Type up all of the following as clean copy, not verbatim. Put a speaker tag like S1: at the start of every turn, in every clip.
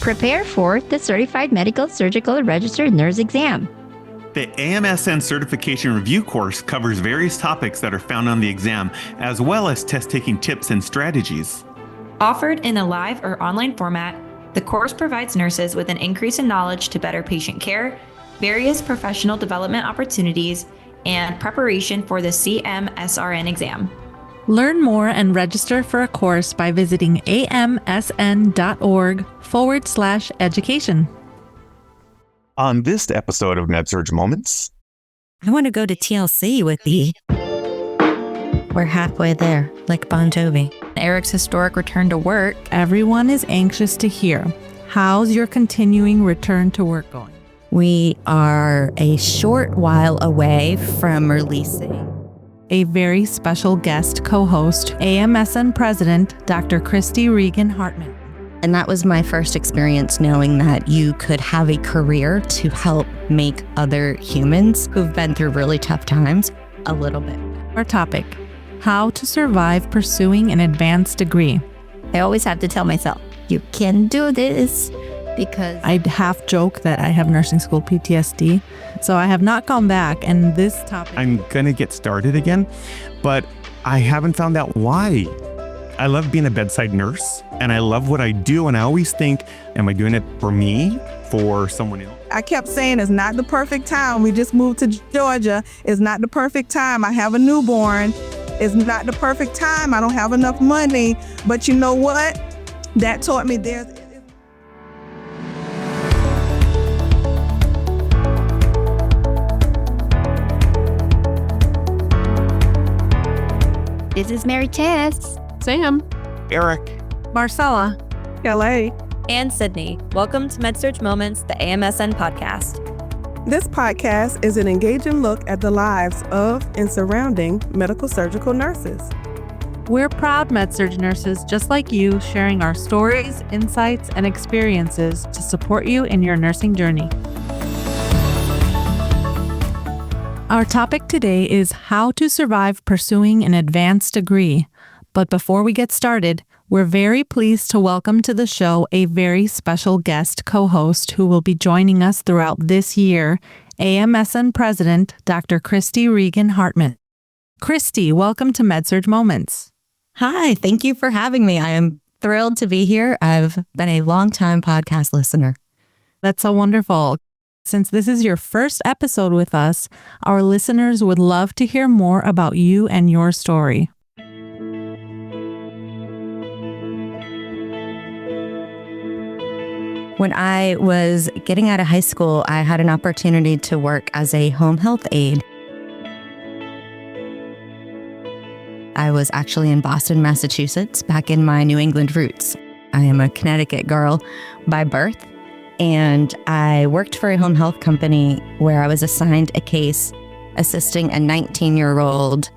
S1: Prepare for the Certified Medical Surgical Registered Nurse exam.
S2: The AMSN certification review course covers various topics that are found on the exam, as well as test-taking tips and strategies.
S3: Offered in a live or online format, the course provides nurses with an increase in knowledge to better patient care, various professional development opportunities, and preparation for the CMSRN exam.
S4: Learn more and register for a course by visiting amsn.org/education.
S5: On this episode of Med-Surg Moments,
S6: I want to go to TLC with thee. We're halfway there, like Bon Jovi.
S3: Eric's historic return to work.
S4: Everyone is anxious to hear. How's your continuing return to work going?
S6: We are a short while away from releasing
S4: A very special guest co-host, AMSN President, Dr. Kristi Regan-Hartman.
S6: And that was my first experience knowing that you could have a career to help make other humans who've been through really tough times a little bit.
S4: Our topic, how to survive pursuing an advanced degree.
S6: I always have to tell myself, you can do this, because
S4: I half joke that I have nursing school PTSD, so I have not gone back, and this topic...
S5: I'm gonna get started again, but I haven't found out why. I love being a bedside nurse, and I love what I do, and I always think, am I doing it for me, for someone else?
S7: I kept saying it's not the perfect time. We just moved to Georgia. It's not the perfect time. I have a newborn. It's not the perfect time. I don't have enough money. But you know what? That taught me there's...
S1: This is Mary Tess.
S4: Sam.
S5: Eric.
S4: Marcella.
S7: Kellye.
S8: And Sydney. Welcome to Med-Surg Moments, the AMSN podcast.
S7: This podcast is an engaging look at the lives of and surrounding medical surgical nurses.
S4: We're proud Med-Surg nurses just like you, sharing our stories, insights, and experiences to support you in your nursing journey. Our topic today is how to survive pursuing an advanced degree. But before we get started, we're very pleased to welcome to the show a very special guest co-host who will be joining us throughout this year, AMSN President, Dr. Kristi Regan-Hartman. Kristi, welcome to Med-Surg Moments.
S6: Hi, thank you for having me. I am thrilled to be here. I've been a longtime podcast listener.
S4: That's so wonderful. Since this is your first episode with us, our listeners would love to hear more about you and your story.
S6: When I was getting out of high school, I had an opportunity to work as a home health aide. I was actually in Boston, Massachusetts, back in my New England roots. I am a Connecticut girl by birth, and I worked for a home health company where I was assigned a case assisting a 19-year-old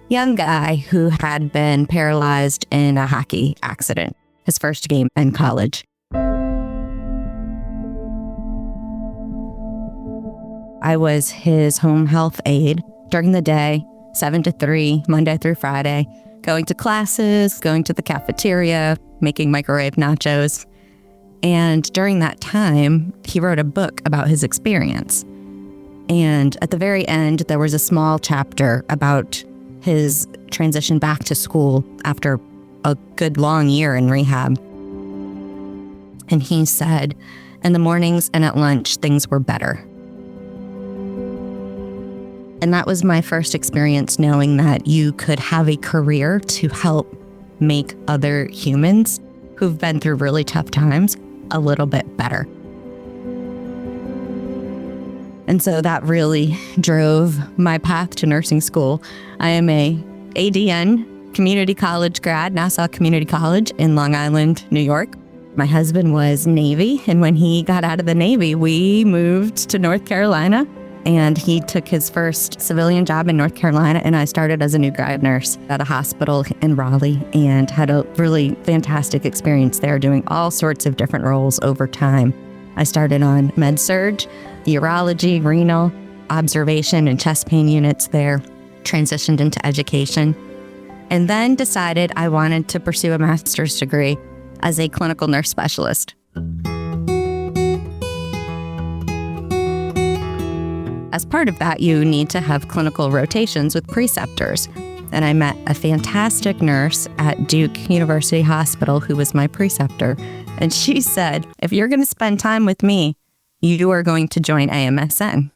S6: young guy who had been paralyzed in a hockey accident, his first game in college. I was his home health aide during the day, 7 to 3, Monday through Friday, going to classes, going to the cafeteria, making microwave nachos. And during that time, he wrote a book about his experience. And at the very end, there was a small chapter about his transition back to school after a good long year in rehab. And he said, in the mornings and at lunch, things were better. And that was my first experience knowing that you could have a career to help make other humans who've been through really tough times a little bit better. And so that really drove my path to nursing school. I am a ADN community college grad, Nassau Community College in Long Island, New York. My husband was Navy, and when he got out of the Navy, we moved to North Carolina, and he took his first civilian job in North Carolina, and I started as a new grad nurse at a hospital in Raleigh and had a really fantastic experience there doing all sorts of different roles over time. I started on Med-Surg, urology, renal, observation, and chest pain units there, transitioned into education, and then decided I wanted to pursue a master's degree as a clinical nurse specialist. as part of that, you need to have clinical rotations with preceptors. And I met a fantastic nurse at Duke University Hospital who was my preceptor. And she said, if you're going to spend time with me, you are going to join AMSN.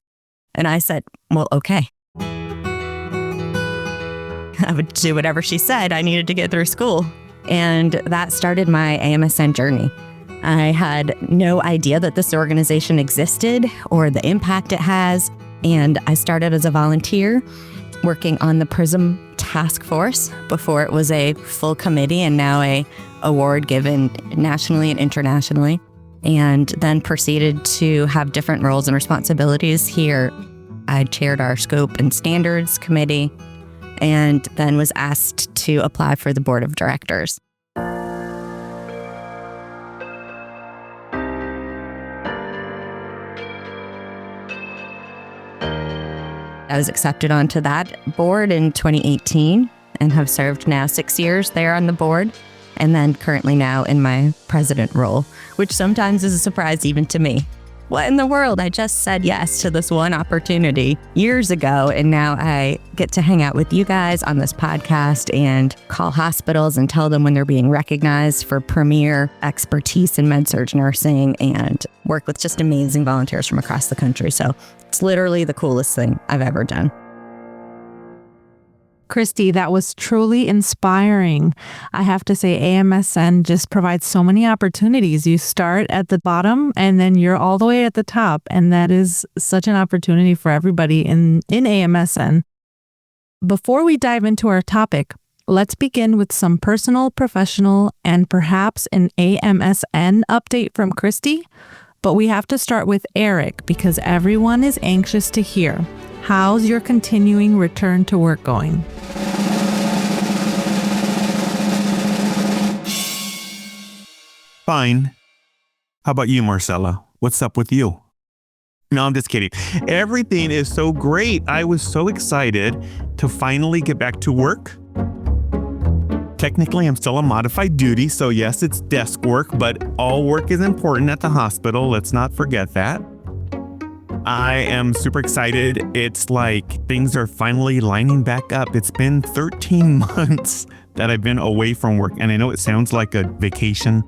S6: And I said, well, okay. I would do whatever she said. I needed to get through school. And that started my AMSN journey. I had no idea that this organization existed or the impact it has. And I started as a volunteer working on the PRISM task force before it was a full committee and now a award given nationally and internationally. And then proceeded to have different roles and responsibilities here. I chaired our scope and standards committee and then was asked to apply for the board of directors. I was accepted onto that board in 2018 and have served now 6 years there on the board, and then currently now in my president role, which sometimes is a surprise even to me. What in the world? I just said yes to this one opportunity years ago, and now I get to hang out with you guys on this podcast and call hospitals and tell them when they're being recognized for premier expertise in med-surg nursing and work with just amazing volunteers from across the country. So it's literally the coolest thing I've ever done.
S4: Kristi, that was truly inspiring. I have to say AMSN just provides so many opportunities. You start at the bottom and then you're all the way at the top. And that is such an opportunity for everybody in AMSN. Before we dive into our topic, let's begin with some personal, professional, and perhaps an AMSN update from Kristi. But we have to start with Eric because everyone is anxious to hear. How's your continuing return to work going?
S2: Fine. How about you, Marcella? What's up with you? No, I'm just kidding. Everything is so great. I was so excited to finally get back to work. Technically, I'm still on modified duty, so yes, it's desk work, but all work is important at the hospital. Let's not forget that. I am super excited. It's like things are finally lining back up. It's been 13 months that I've been away from work, and I know it sounds like a vacation,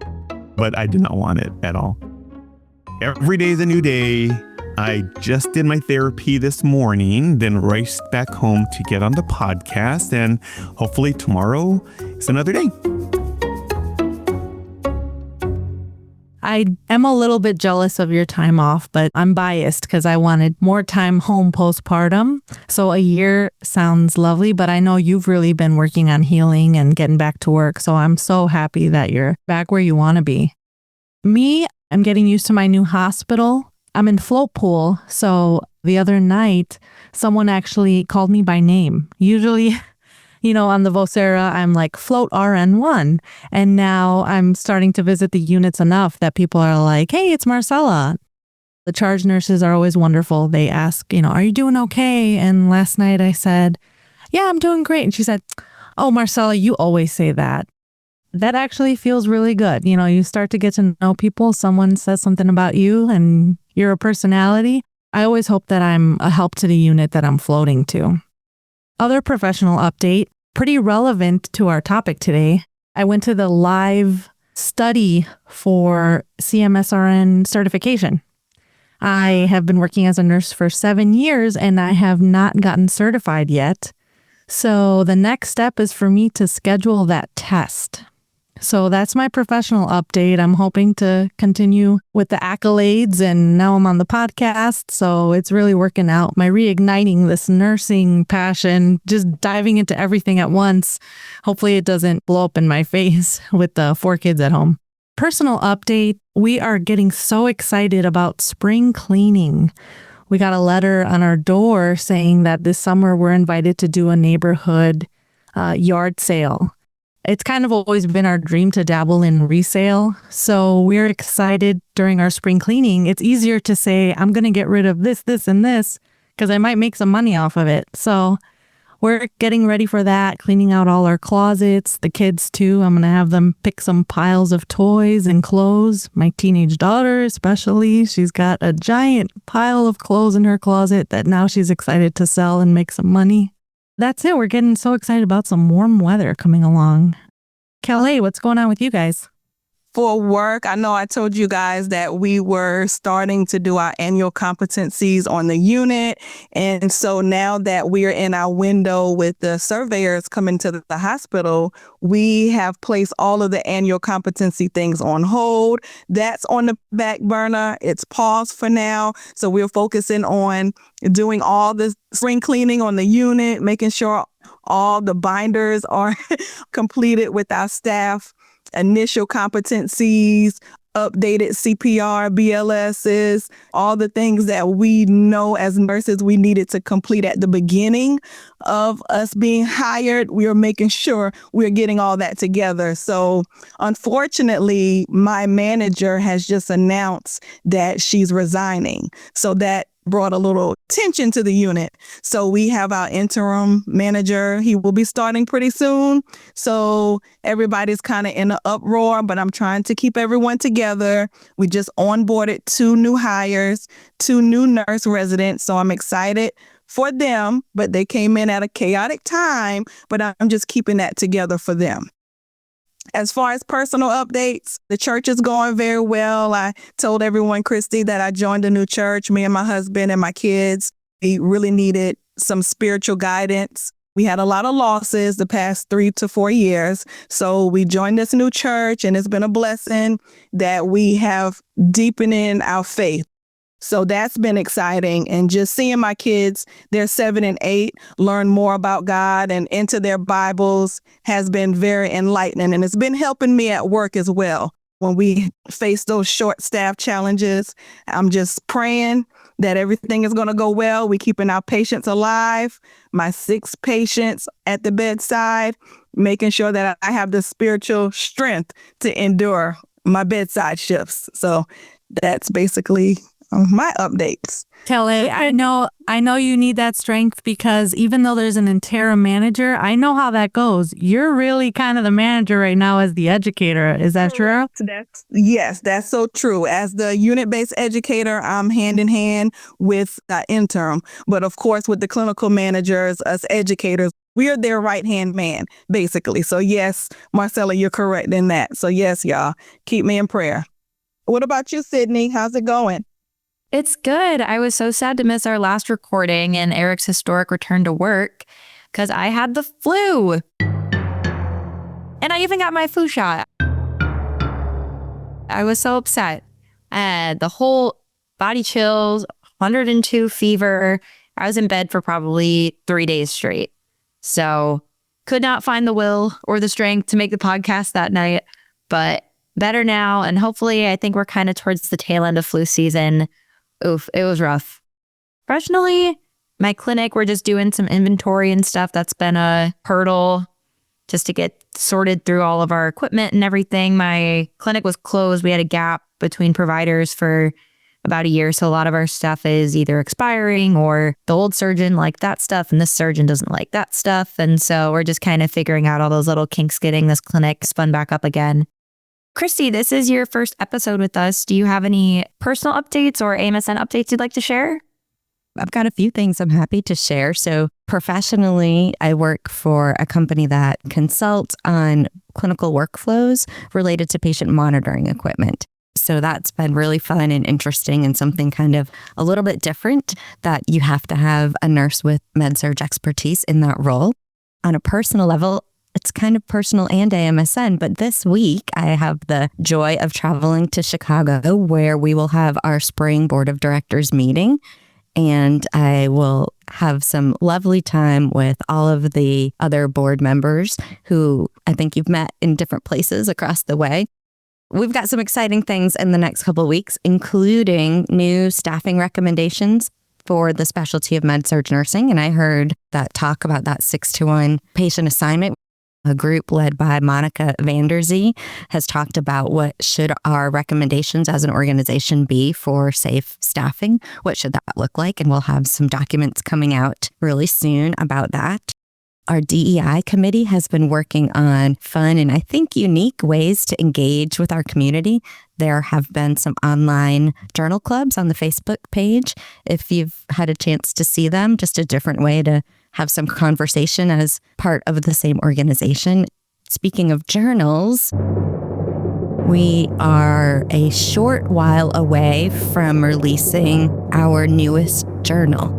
S2: but I did not want it at all. Every day is a new day. I just did my therapy this morning, then raced back home to get on the podcast, and hopefully tomorrow is another day.
S4: I am a little bit jealous of your time off, but I'm biased because I wanted more time home postpartum. So a year sounds lovely, but I know you've really been working on healing and getting back to work. So I'm so happy that you're back where you want to be. Me, I'm getting used to my new hospital. I'm in float pool. So the other night, someone actually called me by name. Usually, on the Vocera, I'm like float RN1. And now I'm starting to visit the units enough that people are like, hey, it's Marcella. The charge nurses are always wonderful. They ask, are you doing okay? And last night I said, yeah, I'm doing great. And she said, oh, Marcella, you always say that. That actually feels really good. You start to get to know people. Someone says something about you and you're a personality. I always hope that I'm a help to the unit that I'm floating to. Other professional update, pretty relevant to our topic today. I went to the live study for CMSRN certification. I have been working as a nurse for 7 years and I have not gotten certified yet. So the next step is for me to schedule that test. So that's my professional update. I'm hoping to continue with the accolades and now I'm on the podcast. So it's really working out. My reigniting this nursing passion, just diving into everything at once. Hopefully it doesn't blow up in my face with the 4 kids at home. Personal update. We are getting so excited about spring cleaning. We got a letter on our door saying that this summer we're invited to do a neighborhood yard sale. It's kind of always been our dream to dabble in resale. So we're excited during our spring cleaning. It's easier to say, I'm going to get rid of this, this, and this, because I might make some money off of it. So we're getting ready for that, cleaning out all our closets, the kids too. I'm going to have them pick some piles of toys and clothes. My teenage daughter especially, she's got a giant pile of clothes in her closet that now she's excited to sell and make some money. That's it. We're getting so excited about some warm weather coming along. Kellye, what's going on with you guys?
S7: For work, I know I told you guys that we were starting to do our annual competencies on the unit. And so now that we're in our window with the surveyors coming to the hospital, we have placed all of the annual competency things on hold. That's on the back burner. It's paused for now. So we're focusing on doing all the spring cleaning on the unit, making sure all the binders are completed with our staff, initial competencies, updated CPR, BLSs, all the things that we know as nurses we needed to complete at the beginning of us being hired. We are making sure we're getting all that together. So unfortunately, my manager has just announced that she's resigning. So that brought a little tension to the unit. So we have our interim manager. He will be starting pretty soon. So everybody's kind of in an uproar, but I'm trying to keep everyone together. We just onboarded 2 new hires, 2 new nurse residents. So I'm excited for them, but they came in at a chaotic time, but I'm just keeping that together for them. As far as personal updates, the church is going very well. I told everyone, Kristi, that I joined a new church, me and my husband and my kids. We really needed some spiritual guidance. We had a lot of losses the past 3 to 4 years. So we joined this new church, and it's been a blessing that we have deepened in our faith. So that's been exciting. And just seeing my kids, they're 7 and 8, learn more about God and into their Bibles has been very enlightening. And it's been helping me at work as well. When we face those short staff challenges, I'm just praying that everything is going to go well. We're keeping our patients alive, my 6 patients at the bedside, making sure that I have the spiritual strength to endure my bedside shifts. So that's basically my updates.
S4: Kellye, I know you need that strength because even though there's an interim manager, I know how that goes. You're really kind of the manager right now as the educator. Is that true?
S7: Yes, that's so true. As the unit-based educator, I'm hand in hand with the interim. But of course, with the clinical managers, us educators, we are their right-hand man, basically. So yes, Marcella, you're correct in that. So yes, y'all, keep me in prayer. What about you, Sydney? How's it going?
S3: It's good. I was so sad to miss our last recording and Eric's historic return to work because I had the flu. And I even got my flu shot. I was so upset. I had the whole body chills, 102 fever. I was in bed for probably 3 days straight. So could not find the will or the strength to make the podcast that night, but better now. And hopefully I think we're kind of towards the tail end of flu season. Oof, it was rough. Professionally, my clinic, we're just doing some inventory and stuff. That's been a hurdle just to get sorted through all of our equipment and everything. My clinic was closed. We had a gap between providers for about a year. So a lot of our stuff is either expiring or the old surgeon liked that stuff and this surgeon doesn't like that stuff. And so we're just kind of figuring out all those little kinks getting this clinic spun back up again. Kristi, this is your first episode with us. Do you have any personal updates or AMSN updates you'd like to share?
S6: I've got a few things I'm happy to share. So professionally, I work for a company that consults on clinical workflows related to patient monitoring equipment. So that's been really fun and interesting and something kind of a little bit different that you have to have a nurse with Med-Surg expertise in that role. On a personal level, it's kind of personal and AMSN, but this week I have the joy of traveling to Chicago where we will have our spring board of directors meeting. And I will have some lovely time with all of the other board members who I think you've met in different places across the way. We've got some exciting things in the next couple of weeks, including new staffing recommendations for the specialty of Med-Surg nursing. And I heard that talk about that 6-to-1 patient assignment. A group led by Monica Vanderzee has talked about what should our recommendations as an organization be for safe staffing. What should that look like? And we'll have some documents coming out really soon about that. Our DEI committee has been working on fun and I think unique ways to engage with our community. There have been some online journal clubs on the Facebook page. If you've had a chance to see them, just a different way to have some conversation as part of the same organization. Speaking of journals, we are a short while away from releasing our newest journal.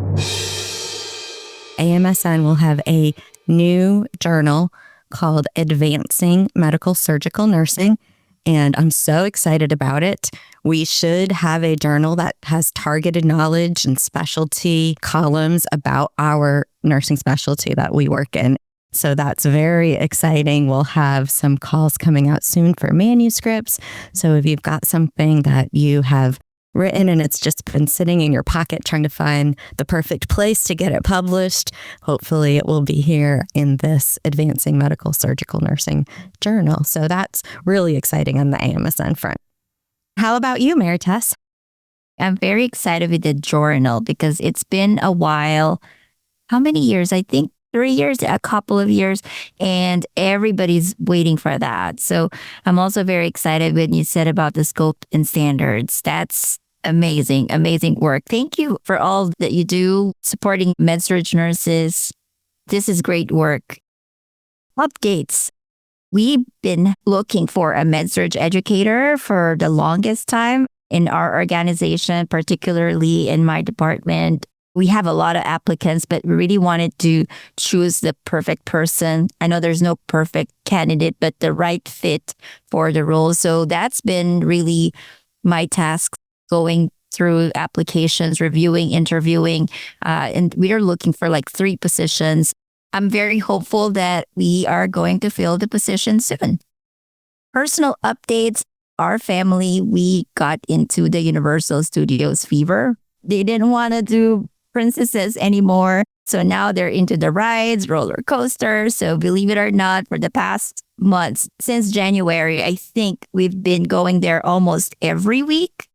S6: AMSN will have a new journal called Advancing Medical Surgical Nursing, and I'm so excited about it. We should have a journal that has targeted knowledge and specialty columns about our nursing specialty that we work in. So that's very exciting. We'll have some calls coming out soon for manuscripts. So if you've got something that you have written and it's just been sitting in your pocket trying to find the perfect place to get it published, hopefully it will be here in this Advancing Medical Surgical Nursing journal. So that's really exciting on the AMSN front. How about you, Mary Tess?
S1: I'm very excited with the journal because it's been a while. How many years? I think 3 years, a couple of years, and everybody's waiting for that. So I'm also very excited when you said about the scope and standards. That's amazing, amazing work. Thank you for all that you do supporting Med-Surg nurses. This is great work. Updates. We've been looking for a Med-Surg educator for the longest time in our organization, particularly in my department. We have a lot of applicants, but we really wanted to choose the perfect person. I know there's no perfect candidate, but the right fit for the role. So that's been really my task, going through applications, reviewing, interviewing, and we are looking for like 3 positions. I'm very hopeful that we are going to fill the position soon. Personal updates. Our family, we got into the Universal Studios fever. They didn't want to do princesses anymore. So now they're into the rides, roller coasters. So believe it or not, for the past months, since January, I think we've been going there almost every week.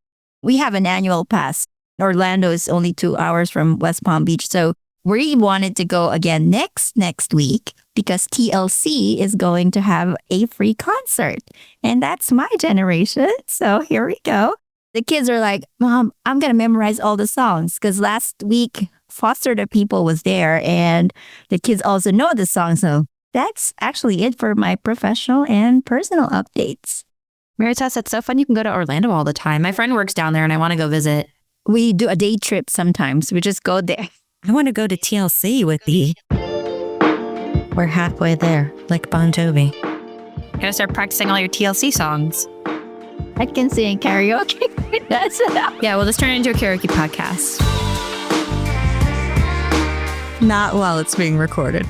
S1: We have an annual pass. Orlando is only 2 hours from West Palm Beach. So we wanted to go again next week because TLC is going to have a free concert. And that's my generation. So here we go. The kids are like, Mom, I'm going to memorize all the songs because last week Foster the People was there and the kids also know the song. So that's actually it for my professional and personal updates.
S3: Mary Tess, it's so fun. You can go to Orlando all the time. My friend works down there and I want to go visit.
S1: We do a day trip sometimes. We just go there.
S6: I want to go to TLC with you. We're halfway there, like Bon Jovi.
S3: You gotta start practicing all your TLC songs.
S1: I can sing karaoke. That's enough.
S3: Yeah, we'll just turn it into a karaoke podcast.
S6: Not while it's being recorded.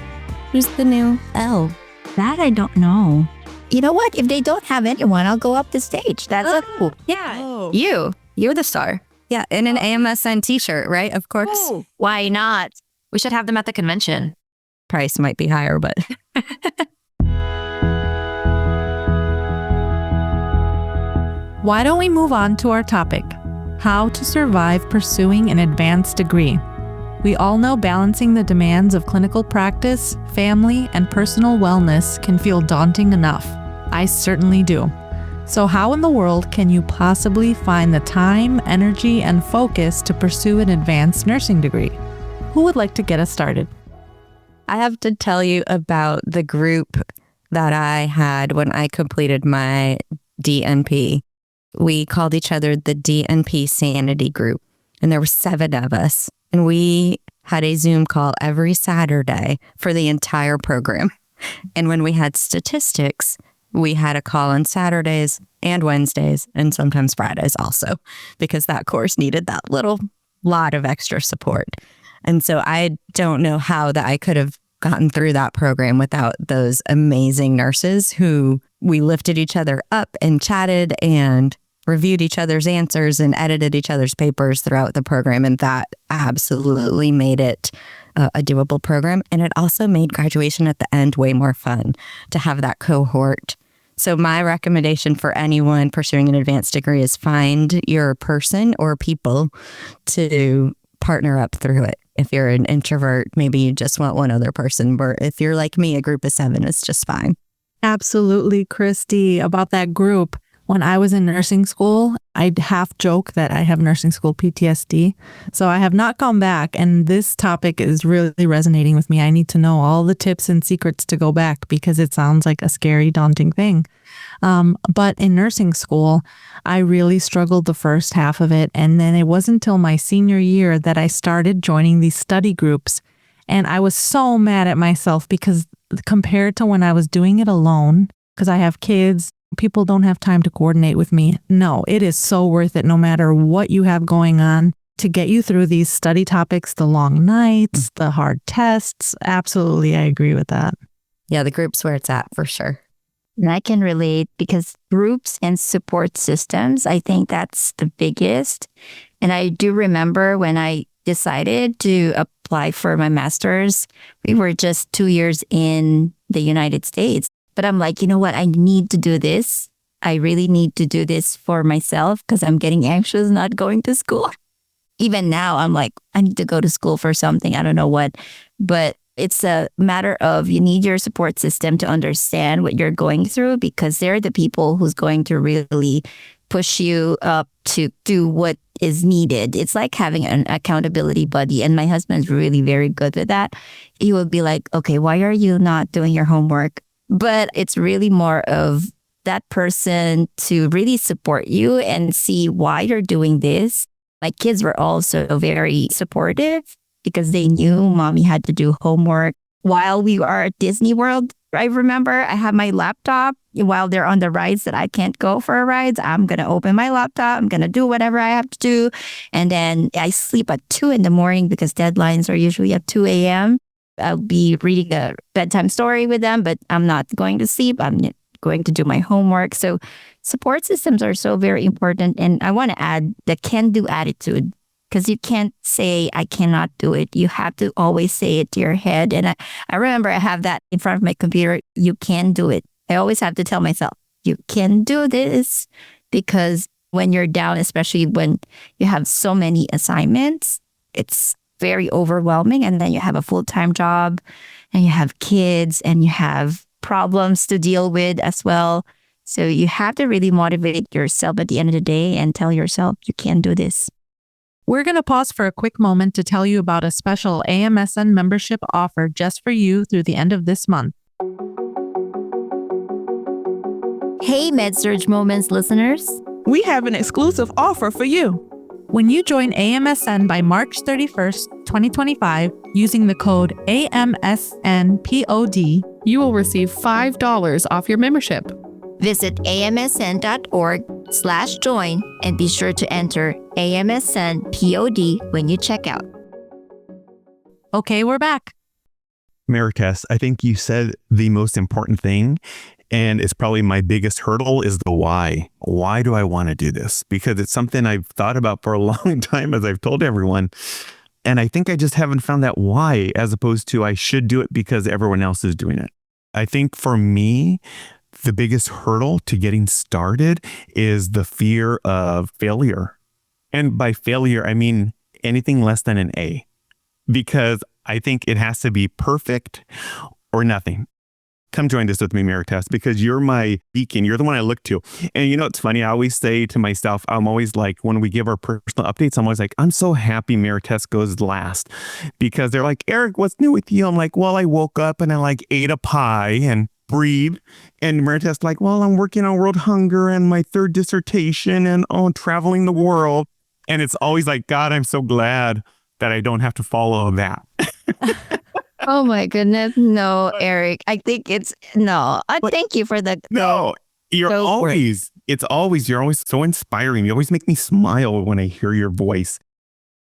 S6: Who's the new L?
S1: That I don't know. You know what? If they don't have anyone, I'll go up the stage. That's cool.
S3: Yeah.
S6: Oh.
S3: You're the star.
S6: Yeah, in an AMSN t-shirt, right? Of course.
S3: Oh, why not? We should have them at the convention.
S6: Price might be higher, but...
S4: Why don't we move on to our topic, how to survive pursuing an advanced degree. We all know balancing the demands of clinical practice, family, and personal wellness can feel daunting enough. I certainly do. So how in the world can you possibly find the time, energy, and focus to pursue an advanced nursing degree? Who would like to get us started?
S6: I have to tell you about the group that I had when I completed my DNP. We called each other the DNP Sanity Group, and there were 7 of us. And we had a Zoom call every Saturday for the entire program. And when we had statistics, we had a call on Saturdays and Wednesdays and sometimes Fridays also, because that course needed that little lot of extra support. And so I don't know how that I could have gotten through that program without those amazing nurses who we lifted each other up and chatted and reviewed each other's answers and edited each other's papers throughout the program. And that absolutely made it a doable program. And it also made graduation at the end way more fun to have that cohort. So my recommendation for anyone pursuing an advanced degree is find your person or people to partner up through it. If you're an introvert, maybe you just want one other person. Or if you're like me, a group of 7 is just fine.
S4: Absolutely, Kristi. About that group, when I was in nursing school, I'd half joke that I have nursing school PTSD. So I have not gone back. And this topic is really resonating with me. I need to know all the tips and secrets to go back because it sounds like a scary, daunting thing. But in nursing school, I really struggled the first half of it. And then it wasn't until my senior year that I started joining these study groups. And I was so mad at myself because compared to when I was doing it alone, because I have kids, people don't have time to coordinate with me. No, it is so worth it no matter what you have going on to get you through these study topics, the long nights, the hard tests. Absolutely, I agree with that.
S6: Yeah, the group's where it's at for sure.
S1: And I can relate because groups and support systems, I think that's the biggest. And I do remember when I decided to apply for my master's, we were just 2 years in the United States. But I'm like, you know what? I need to do this. I really need to do this for myself because I'm getting anxious not going to school. Even now, I'm like, I need to go to school for something. I don't know what. But it's a matter of you need your support system to understand what you're going through because they're the people who's going to really push you up to do what is needed. It's like having an accountability buddy. And my husband's really very good with that. He will be like, okay, why are you not doing your homework? But it's really more of that person to really support you and see why you're doing this. My kids were also very supportive because they knew mommy had to do homework. While we are at Disney World, I remember I have my laptop while they're on the rides that I can't go for rides. I'm going to open my laptop. I'm going to do whatever I have to do. And then I sleep at 2 a.m. because deadlines are usually at 2 a.m. I'll be reading a bedtime story with them, but I'm not going to sleep. I'm going to do my homework. So support systems are so very important. And I want to add the can-do attitude because you can't say, I cannot do it. You have to always say it to your head. And I remember I have that in front of my computer. You can do it. I always have to tell myself, you can do this because when you're down, especially when you have so many assignments, it's very overwhelming. And then you have a full-time job and you have kids and you have problems to deal with as well. So you have to really motivate yourself at the end of the day and tell yourself you can do this.
S4: We're going to pause for a quick moment to tell you about a special AMSN membership offer just for you through the end of this month.
S1: Hey, Med-Surg Moments listeners.
S7: We have an exclusive offer for you.
S4: When you join AMSN by March 31st, 2025, using the code AMSNPOD,
S9: you will receive $5 off your membership.
S1: Visit amsn.org/join and be sure to enter AMSN-POD when you check out.
S4: Okay, we're back.
S2: Maritas, I think you said the most important thing, and it's probably my biggest hurdle, is the why. Why do I want to do this? Because it's something I've thought about for a long time, as I've told everyone. And I think I just haven't found that why, as opposed to I should do it because everyone else is doing it. I think for me, the biggest hurdle to getting started is the fear of failure. And by failure, I mean anything less than an A, because I think it has to be perfect or nothing. Come join this with me, Maritas, because you're my beacon. You're the one I look to. And you know, it's funny. I always say to myself, I'm always like, when we give our personal updates, I'm always like, I'm so happy Maritas goes last, because they're like, Eric, what's new with you? I'm like, well, I woke up and I like ate a pie and breathe. And Maritas like, well, I'm working on world hunger and my 3rd dissertation and traveling the world. And it's always like, God, I'm so glad that I don't have to follow that.
S1: Oh my goodness. No, Eric. I think it's no. Thank you for the
S2: no. You're always so inspiring. You always make me smile when I hear your voice.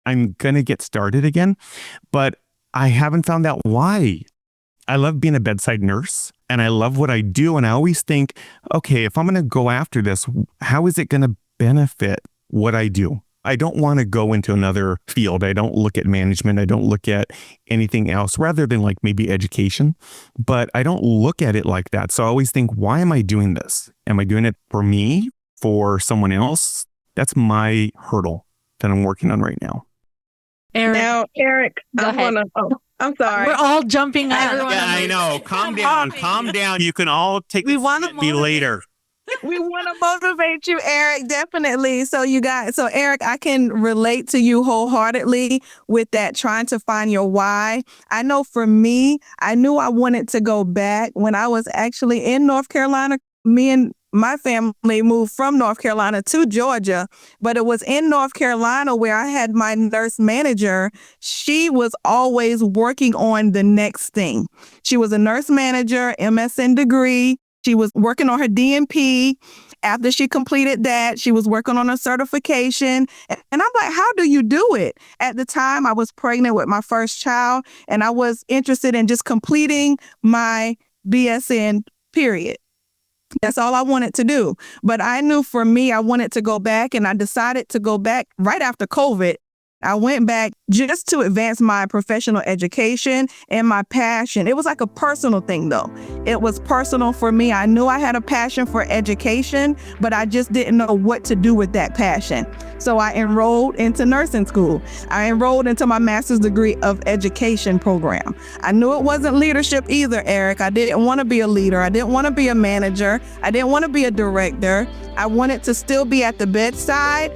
S2: I'm going to get started again, but I haven't found out why. I love being a bedside nurse and I love what I do. And I always think, okay, if I'm going to go after this, how is it going to benefit what I do? I don't want to go into another field. I don't look at management. I don't look at anything else rather than like maybe education, but I don't look at it like that. So I always think, why am I doing this? Am I doing it for me, for someone else? That's my hurdle that I'm working on right now.
S4: Eric,
S7: Now, Eric,
S1: Go ahead.
S7: I'm sorry.
S4: we're all jumping up.
S2: Yeah, I know. Calm down. Calm down. You can all take
S4: We
S2: this
S4: wanna
S2: with me
S4: motivate.
S2: later.
S7: We want to motivate you, Eric, definitely. So Eric, I can relate to you wholeheartedly with that, trying to find your why. I know for me, I knew I wanted to go back when I was actually in North Carolina. Me and my family moved from North Carolina to Georgia, but it was in North Carolina where I had my nurse manager. She was always working on the next thing. She was a nurse manager, MSN degree. She was working on her DNP. After she completed that, she was working on her certification. And I'm like, how do you do it? At the time, I was pregnant with my first child, and I was interested in just completing my BSN, period. That's all I wanted to do. But I knew for me, I wanted to go back, and I decided to go back right after COVID. I went back just to advance my professional education and my passion. It was like a personal thing, though. It was personal for me. I knew I had a passion for education, but I just didn't know what to do with that passion. So I enrolled into nursing school. I enrolled into my master's degree of education program. I knew it wasn't leadership either, Eric. I didn't want to be a leader. I didn't want to be a manager. I didn't want to be a director. I wanted to still be at the bedside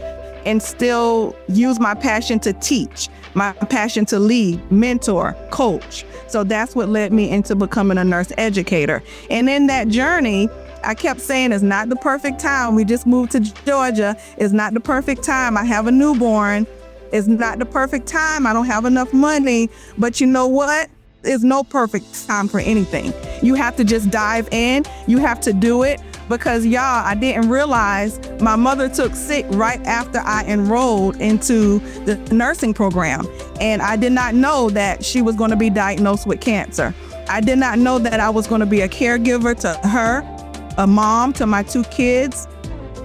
S7: and still use my passion to teach, my passion to lead, mentor, coach. So that's what led me into becoming a nurse educator. And in that journey, I kept saying, it's not the perfect time. We just moved to Georgia. It's not the perfect time. I have a newborn. It's not the perfect time. I don't have enough money. But you know what? There's no perfect time for anything. You have to just dive in. You have to do it. Because y'all, I didn't realize my mother took sick right after I enrolled into the nursing program. And I did not know that she was going to be diagnosed with cancer. I did not know that I was going to be a caregiver to her, a mom to my 2 kids,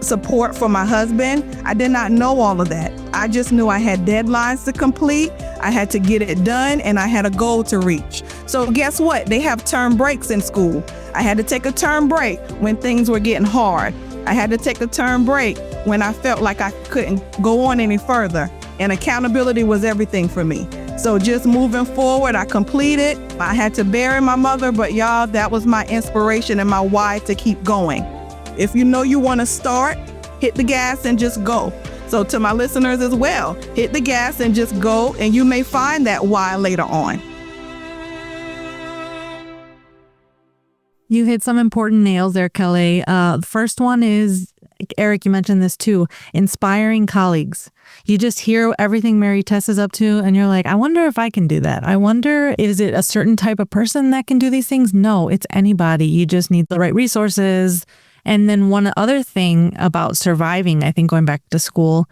S7: support for my husband. I did not know all of that. I just knew I had deadlines to complete. I had to get it done, and I had a goal to reach. So guess what? They have term breaks in school. I had to take a term break when things were getting hard. I had to take a term break when I felt like I couldn't go on any further. And accountability was everything for me. So just moving forward, I completed. I had to bury my mother, but y'all, that was my inspiration and my why to keep going. If you know you want to start, hit the gas and just go. So to my listeners as well, hit the gas and just go, and you may find that why later on.
S4: You hit some important nails there, Kellye. The first one is, Eric, you mentioned this too, inspiring colleagues. You just hear everything Mary Tess is up to, and you're like, I wonder if I can do that. I wonder, is it a certain type of person that can do these things? No, it's anybody. You just need the right resources. And then one other thing about surviving, I think going back to school,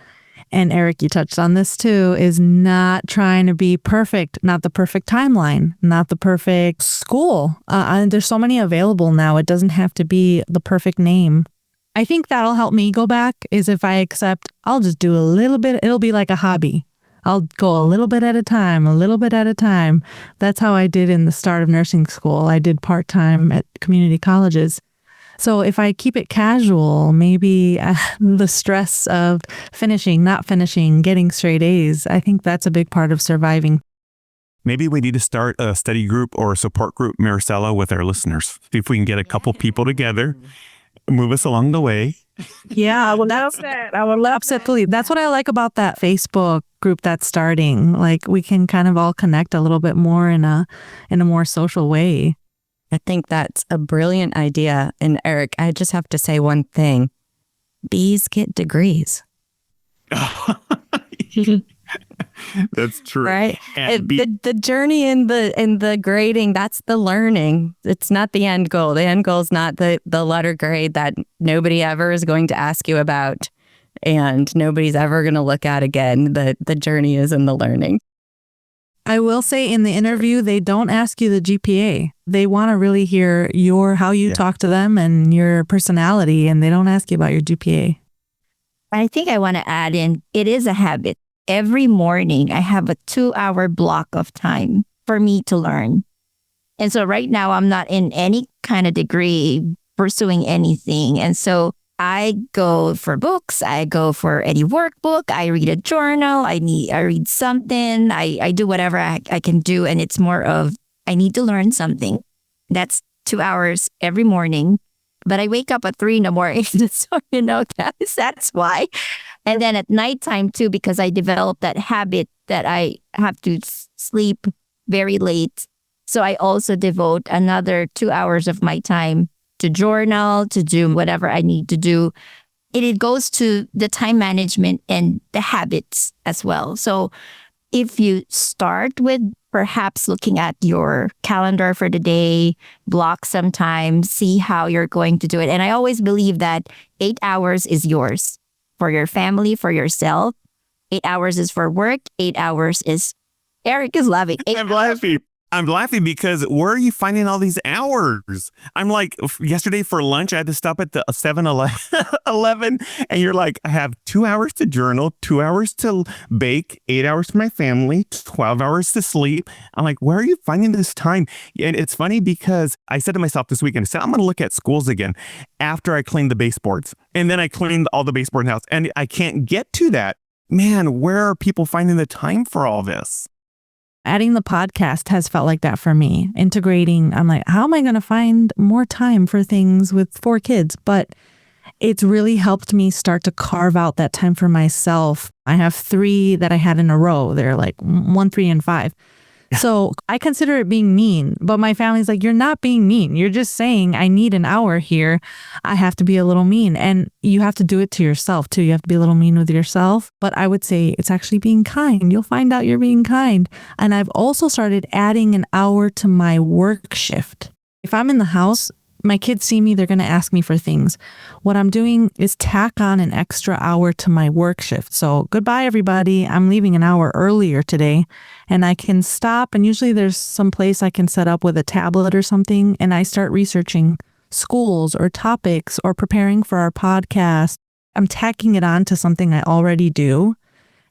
S4: and Eric, you touched on this too, is not trying to be perfect, not the perfect timeline, not the perfect school. And there's so many available now. It doesn't have to be the perfect name. I think that'll help me go back is if I accept, I'll just do a little bit. It'll be like a hobby. I'll go a little bit at a time, a little bit at a time. That's how I did in the start of nursing school. I did part-time at community colleges. So if I keep it casual, maybe the stress of finishing, not finishing, getting straight A's, I think that's a big part of surviving.
S2: Maybe we need to start a study group or a support group, Maricela, with our listeners. See if we can get a couple people together, move us along the way.
S4: Yeah, I would love that. I would love absolutely. That's what I like about that Facebook group that's starting. Like we can kind of all connect a little bit more in a more social way.
S6: I think that's a brilliant idea. And Eric, I just have to say one thing. Bees get degrees.
S2: That's true.
S6: Right? The journey in the grading, that's the learning. It's not the end goal. The end goal is not the letter grade that nobody ever is going to ask you about and nobody's ever going to look at again. The journey is in the learning.
S4: I will say in the interview, they don't ask you the GPA. They want to really hear how you talk to them and your personality, and they don't ask you about your GPA.
S1: I think I want to add in, it is a habit. Every morning, I have a 2-hour block of time for me to learn. And so right now, I'm not in any kind of degree pursuing anything. And so I go for books. I go for any workbook. I read a journal. I read something. I do whatever I can do. And it's more of, I need to learn something. That's 2 hours every morning. But I wake up at 3 in the morning. So, that's why. And then at nighttime too, because I developed that habit that I have to sleep very late. So I also devote another 2 hours of my time to journal, to do whatever I need to do. It goes to the time management and the habits as well. So if you start with perhaps looking at your calendar for the day, block some time, see how you're going to do it. And I always believe that 8 hours is yours for your family, for yourself. 8 hours is for work. 8 hours is, Eric is laughing.
S2: I'm laughing because where are you finding all these hours? I'm like, yesterday for lunch, I had to stop at the 7-Eleven, and you're like, I have 2 hours to journal, 2 hours to bake, 8 hours for my family, 12 hours to sleep. I'm like, where are you finding this time? And it's funny because I said to myself this weekend, I said, I'm going to look at schools again after I cleaned the baseboards. And then I cleaned all the baseboard in the house, and I can't get to that. Man, where are people finding the time for all this?
S4: Adding the podcast has felt like that for me. Integrating, I'm like, how am I going to find more time for things with 4 kids? But it's really helped me start to carve out that time for myself. I have 3 that I had in a row. They're like 1, 3, and 5. So I consider it being mean, but my family's like, you're not being mean. You're just saying, I need an hour here. I have to be a little mean. And you have to do it to yourself too. You have to be a little mean with yourself. But I would say it's actually being kind. You'll find out you're being kind. And I've also started adding an hour to my work shift. If I'm in the house, my kids see me, they're going to ask me for things. What I'm doing is tack on an extra hour to my work shift. So goodbye, everybody. I'm leaving an hour earlier today, and I can stop. And usually there's some place I can set up with a tablet or something. And I start researching schools or topics or preparing for our podcast. I'm tacking it on to something I already do.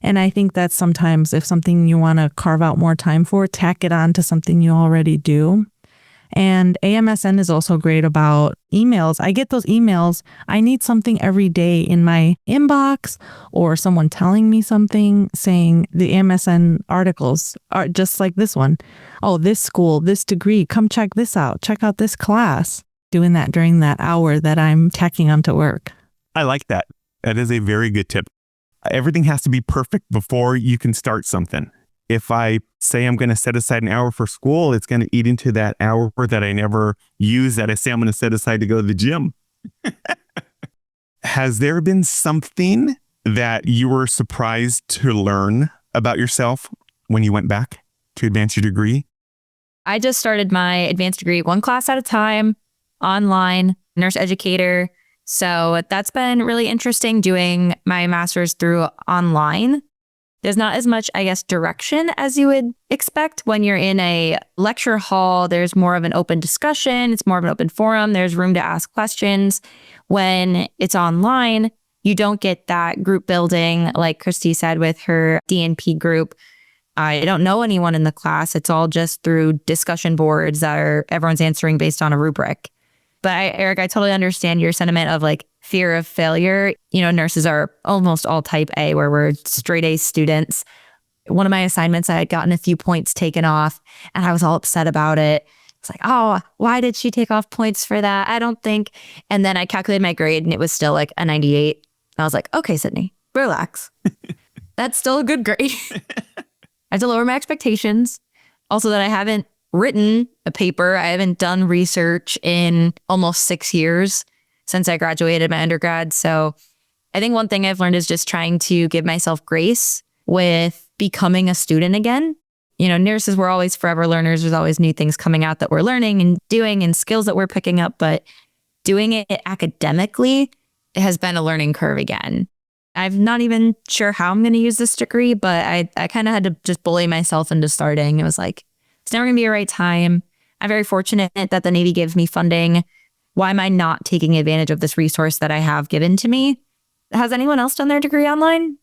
S4: And I think that sometimes if something you want to carve out more time for, tack it on to something you already do. And AMSN is also great about emails. I get those emails. I need something every day in my inbox or someone telling me something, saying the AMSN articles are just like this one. Oh, this school, this degree, come check this out. Check out this class. Doing that during that hour that I'm tacking onto work.
S2: I like that. That is a very good tip. Everything has to be perfect before you can start something. If I say I'm going to set aside an hour for school, it's going to eat into that hour that I never use that I say I'm going to set aside to go to the gym. Has there been something that you were surprised to learn about yourself when you went back to advance your degree?
S3: I just started my advanced degree 1 class at a time, online, nurse educator. So that's been really interesting doing my master's through online. There's not as much, I guess, direction as you would expect when you're in a lecture hall. There's more of an open discussion. It's more of an open forum. There's room to ask questions. When it's online, you don't get that group building, like Kristi said with her DNP group. I don't know anyone in the class. It's all just through discussion boards that everyone's answering based on a rubric. But Eric, I totally understand your sentiment of like fear of failure. You know, nurses are almost all type A, where we're straight A students. One of my assignments, I had gotten a few points taken off and I was all upset about it. It's like, oh, why did she take off points for that? I don't think. And then I calculated my grade and it was still like a 98. And I was like, okay, Sydney, relax. That's still a good grade. I have to lower my expectations. Also that I haven't written a paper. I haven't done research in almost 6 years since I graduated my undergrad. So I think one thing I've learned is just trying to give myself grace with becoming a student again. You know, nurses, we're always forever learners. There's always new things coming out that we're learning and doing and skills that we're picking up. But doing it academically has been a learning curve again. I'm not even sure how I'm going to use this degree, but I kind of had to just bully myself into starting. It was like, it's never going to be a right time. I'm very fortunate that the Navy gives me funding. Why am I not taking advantage of this resource that I have given to me? Has anyone else done their degree online?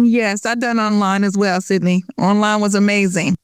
S7: Yes, I've done online as well, Sydney. Online was amazing.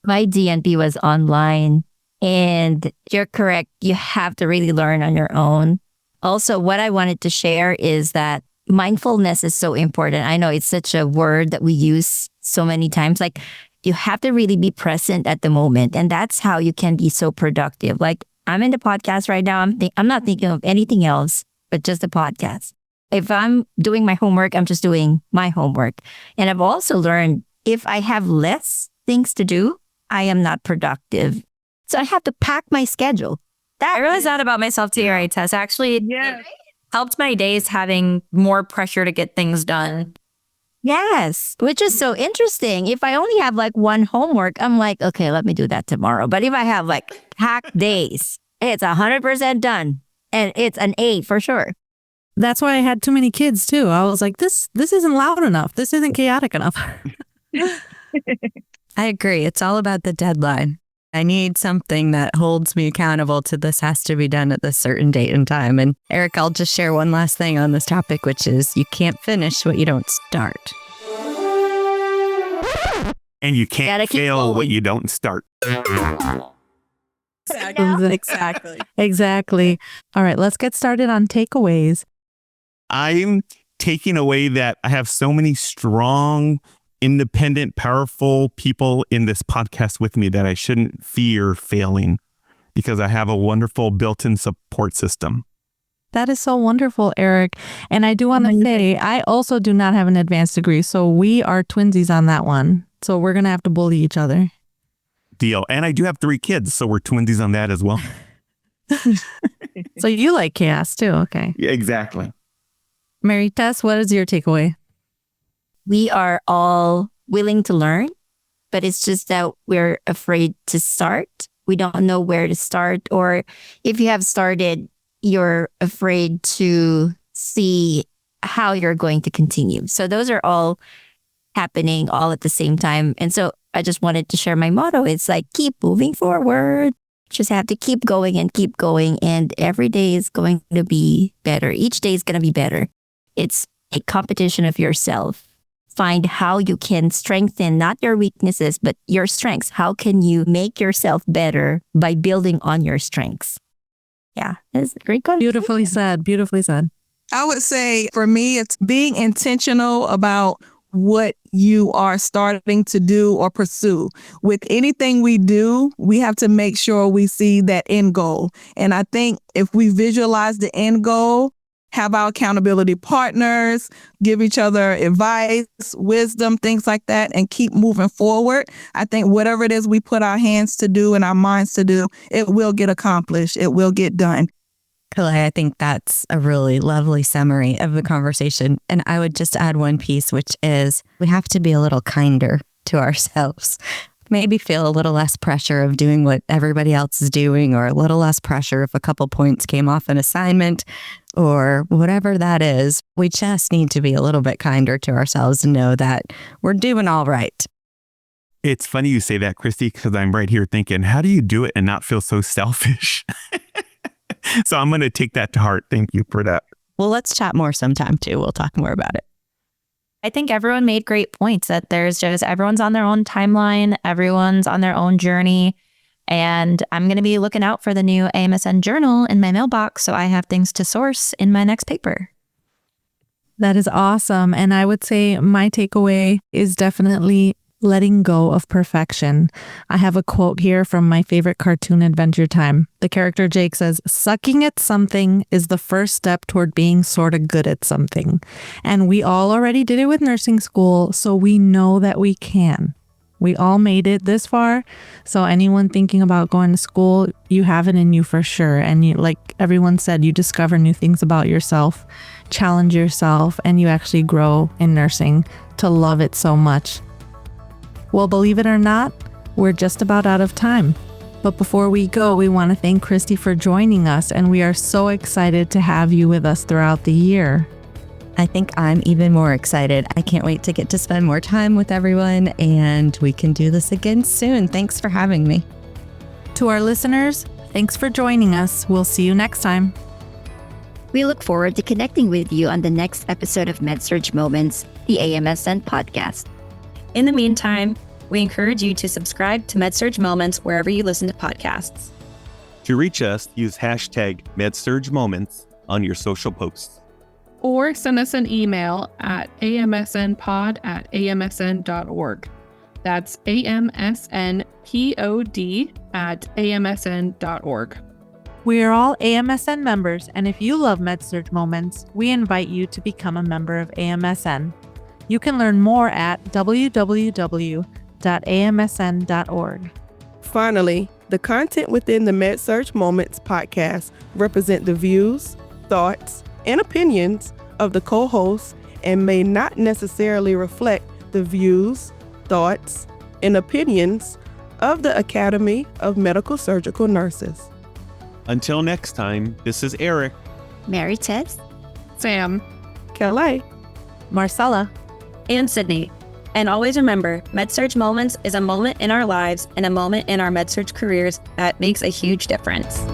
S1: My DNP was online, and you're correct. You have to really learn on your own. Also, what I wanted to share is that mindfulness is so important. I know it's such a word that we use so many times. Like, you have to really be present at the moment. And that's how you can be so productive. Like, I'm in the podcast right now. I'm not thinking of anything else but just the podcast. If I'm doing my homework, I'm just doing my homework. And I've also learned if I have less things to do, I am not productive. So I have to pack my schedule.
S3: I realized that about myself too, right, Tess? Actually, it helped my days having more pressure to get things done.
S1: Yes, which is so interesting. If I only have like one homework, I'm like, okay, let me do that tomorrow. But if I have like packed days, it's 100% done. And it's an A for sure.
S4: That's why I had too many kids too. I was like, this isn't loud enough. This isn't chaotic enough.
S6: I agree. It's all about the deadline. I need something that holds me accountable to this has to be done at this certain date and time. And Eric, I'll just share one last thing on this topic, which is you can't finish what you don't start.
S2: And you can't fail what you don't start.
S4: Exactly. All right, let's get started on takeaways.
S2: I'm taking away that I have so many strong, independent, powerful people in this podcast with me that I shouldn't fear failing because I have a wonderful built-in support system.
S4: That is so wonderful, Eric. And I do want to say, I also do not have an advanced degree, so we are twinsies on that one. So we're going to have to bully each other.
S2: Deal. And I do have 3 kids, so we're twinsies on that as well.
S4: So you like chaos too. Okay.
S2: Yeah, exactly.
S4: Mary Tess, what is your takeaway?
S1: We are all willing to learn, but it's just that we're afraid to start. We don't know where to start. Or if you have started, you're afraid to see how you're going to continue. So those are all happening all at the same time. And so I just wanted to share my motto. It's like, keep moving forward. Just have to keep going. And every day is going to be better. Each day is going to be better. It's a competition of yourself. Find how you can strengthen not your weaknesses, but your strengths. How can you make yourself better by building on your strengths? Yeah, that's a great conversation.
S4: Beautifully said. Beautifully said.
S7: I would say for me, it's being intentional about what you are starting to do or pursue. With anything we do, we have to make sure we see that end goal. And I think if we visualize the end goal, have our accountability partners, give each other advice, wisdom, things like that, and keep moving forward, I think whatever it is we put our hands to do and our minds to do, it will get accomplished. It will get done.
S6: Kellye, I think that's a really lovely summary of the conversation. And I would just add one piece, which is we have to be a little kinder to ourselves. Maybe feel a little less pressure of doing what everybody else is doing, or a little less pressure if a couple points came off an assignment or whatever that is. We just need to be a little bit kinder to ourselves and know that we're doing all right.
S2: It's funny you say that, Kristi, because I'm right here thinking, how do you do it and not feel so selfish? So I'm going to take that to heart. Thank you for that.
S6: Well, let's chat more sometime too. We'll talk more about it.
S3: I think everyone made great points that there's just everyone's on their own timeline. Everyone's on their own journey. And I'm going to be looking out for the new AMSN journal in my mailbox so I have things to source in my next paper.
S4: That is awesome. And I would say my takeaway is definitely letting go of perfection. I have a quote here from my favorite cartoon, Adventure Time. The character Jake says, "Sucking at something is the first step toward being sort of good at something." And we all already did it with nursing school, so we know that we can. We all made it this far. So anyone thinking about going to school, you have it in you for sure. And you, like everyone said, you discover new things about yourself, challenge yourself, and you actually grow in nursing to love it so much. Well, believe it or not, we're just about out of time. But before we go, we want to thank Kristi for joining us, and we are so excited to have you with us throughout the year.
S6: I think I'm even more excited. I can't wait to get to spend more time with everyone, and we can do this again soon. Thanks for having me.
S4: To our listeners, thanks for joining us. We'll see you next time.
S1: We look forward to connecting with you on the next episode of Med-Surg Moments, the AMSN podcast.
S3: In the meantime, we encourage you to subscribe to Med-Surg Moments wherever you listen to podcasts.
S2: To reach us, use hashtag Med-Surg Moments on your social posts.
S9: Or send us an email at amsnpod@amsn.org. That's amsnpod@amsn.org.
S4: We are all AMSN members, and if you love Med-Surg Moments, we invite you to become a member of AMSN. You can learn more at www.amsn.org.
S10: Finally, the content within the Med-Surg Moments podcast represent the views, thoughts, and opinions of the co-hosts and may not necessarily reflect the views, thoughts, and opinions of the Academy of Medical Surgical Nurses.
S2: Until next time, this is Eric,
S1: Mary Tess.
S9: Sam.
S10: Kellye.
S4: Marcella.
S8: And Sydney. And always remember, Med-Surg Moments is a moment in our lives and a moment in our Med-Surg careers that makes a huge difference.